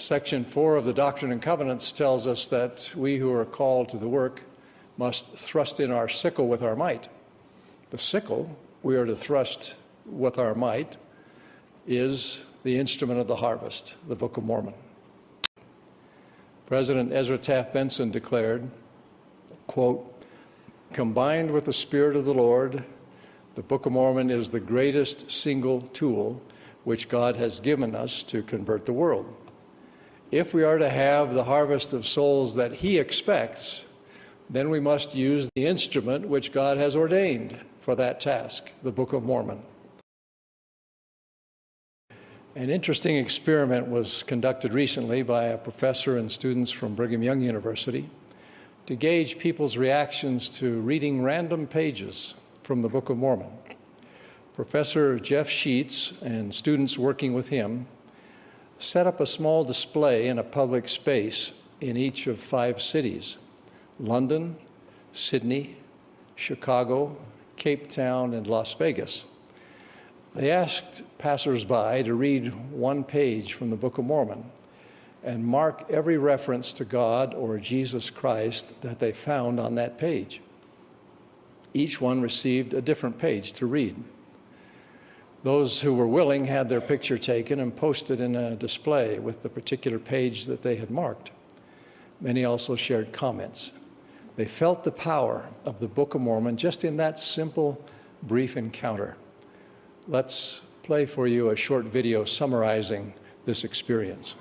Section 4 of the Doctrine and Covenants tells us that we who are called to the work must thrust in our sickle with our might. The sickle we are to thrust with our might is the instrument of the harvest, the Book of Mormon. President Ezra Taft Benson declared, quote, "Combined with the Spirit of the Lord, the Book of Mormon is the greatest single tool which God has given us to convert the world. If we are to have the harvest of souls that He expects, then we must use the instrument which God has ordained for that task, the Book of Mormon." An interesting experiment was conducted recently by a professor and students from Brigham Young University to gauge people's reactions to reading random pages from the Book of Mormon. Professor Jeff Sheets and students working with him set up a small display in a public space in each of 5 cities: London, Sydney, Chicago, Cape Town, and Las Vegas. They asked passersby to read one page from the Book of Mormon and mark every reference to God or Jesus Christ that they found on that page. Each one received a different page to read. Those who were willing had their picture taken and posted in a display with the particular page that they had marked. Many also shared comments. They felt the power of the Book of Mormon just in that simple, brief encounter. Let's play for you a short video summarizing this experience.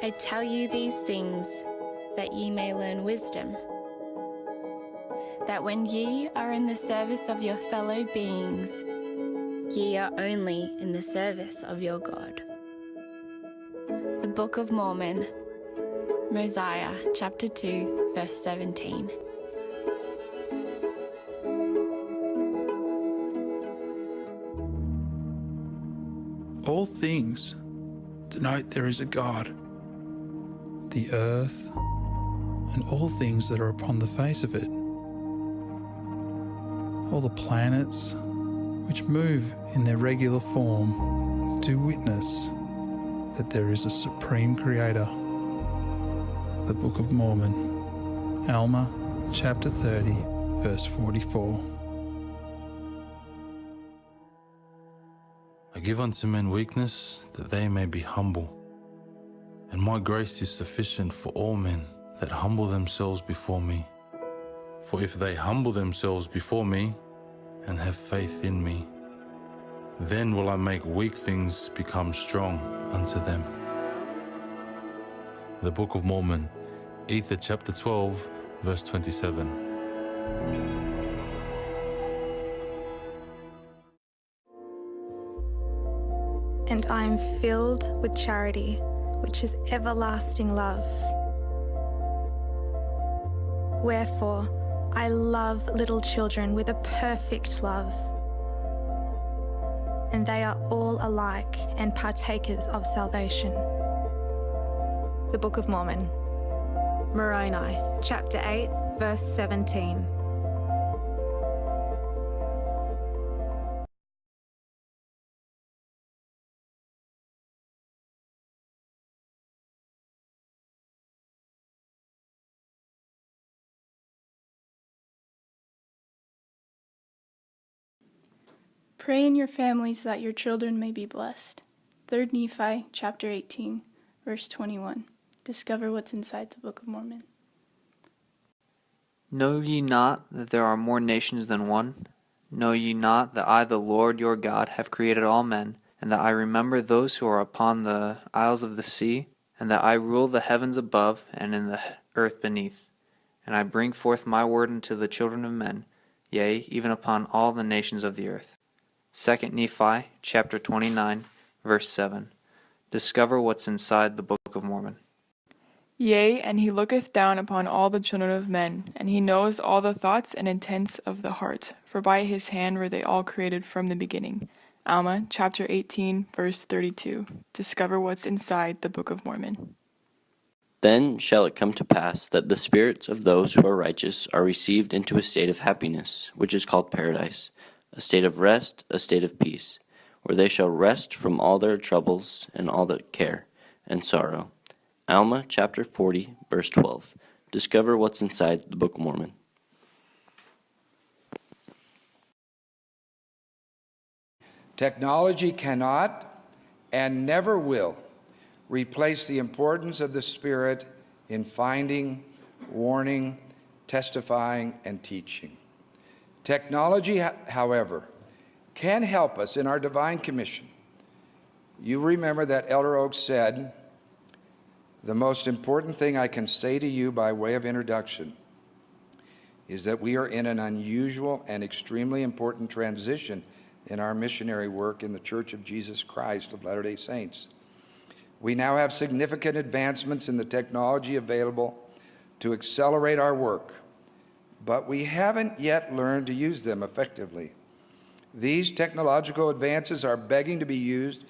I tell you these things, that ye may learn wisdom, that when ye are in the service of your fellow beings, ye are only in the service of your God. The Book of Mormon, Mosiah, chapter 2, verse 17. All things denote there is a God. The earth and all things that are upon the face of it. All the planets which move in their regular form do witness that there is a supreme creator. The Book of Mormon, Alma, chapter 30, verse 44. I give unto men weakness, that they may be humble. And my grace is sufficient for all men that humble themselves before me. For if they humble themselves before me, and have faith in me, then will I make weak things become strong unto them. The Book of Mormon, Ether chapter 12, verse 27. And I am filled with charity, which is everlasting love. Wherefore, I love little children with a perfect love. And they are all alike and partakers of salvation. The Book of Mormon, Moroni, chapter 8, verse 17. Pray in your families that your children may be blessed. 3 Nephi, chapter 18, verse 21. Discover what's inside the Book of Mormon. Know ye not that there are more nations than one? Know ye not that I, the Lord your God, have created all men, and that I remember those who are upon the isles of the sea, and that I rule the heavens above and in the earth beneath? And I bring forth my word unto the children of men, yea, even upon all the nations of the earth. 2 Nephi, chapter 29, verse 7. Discover what's inside the Book of Mormon. Yea, and he looketh down upon all the children of men, and he knows all the thoughts and intents of the heart, for by his hand were they all created from the beginning. Alma, chapter 18, verse 32. Discover what's inside the Book of Mormon. Then shall it come to pass that the spirits of those who are righteous are received into a state of happiness, which is called paradise, a state of rest, a state of peace, where they shall rest from all their troubles and all their care and sorrow. Alma, chapter 40, verse 12. Discover what's inside the Book of Mormon. Technology cannot and never will replace the importance of the Spirit in finding, warning, testifying, and teaching. Technology, however, can help us in our divine commission. You remember that Elder Oaks said, "The most important thing I can say to you by way of introduction is that we are in an unusual and extremely important transition in our missionary work in the Church of Jesus Christ of Latter-day Saints. We now have significant advancements in the technology available to accelerate our work, but we haven't yet learned to use them effectively. These technological advances are begging to be used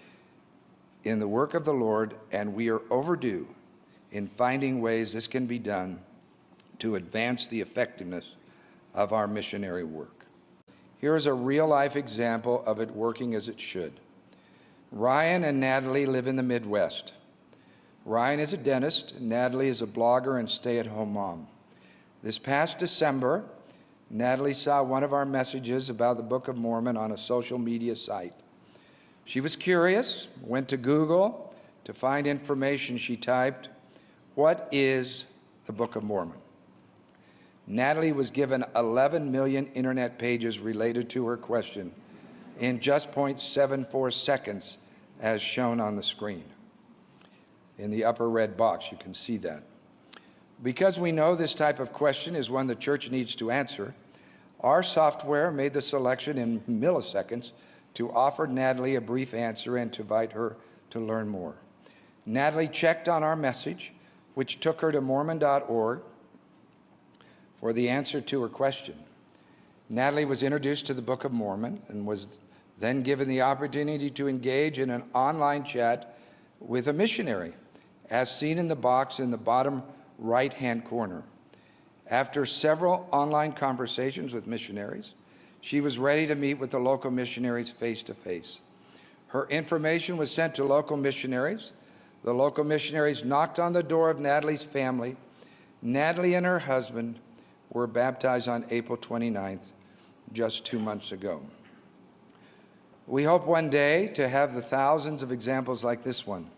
in the work of the Lord, and we are overdue in finding ways this can be done to advance the effectiveness of our missionary work. Here is a real-life example of it working as it should. Ryan and Natalie live in the Midwest. Ryan is a dentist, and Natalie is a blogger and stay-at-home mom. This past December, Natalie saw one of our messages about the Book of Mormon on a social media site. She was curious, went to Google to find information. She typed, "What is the Book of Mormon?" Natalie was given 11 million internet pages related to her question in just 0.74 seconds, as shown on the screen. in the upper red box. You can see that. Because we know this type of question is one the church needs to answer, our software made the selection in milliseconds to offer Natalie a brief answer and to invite her to learn more. Natalie checked on our message, which took her to Mormon.org for the answer to her question. Natalie was introduced to the Book of Mormon and was then given the opportunity to engage in an online chat with a missionary, as seen in the box in the bottom right-hand corner. After several online conversations with missionaries, she was ready to meet with the local missionaries face-to-face. Her information was sent to local missionaries. The local missionaries knocked on the door of Natalie's family. Natalie and her husband were baptized on April 29th, just 2 months ago. We hope one day to have the thousands of examples like this one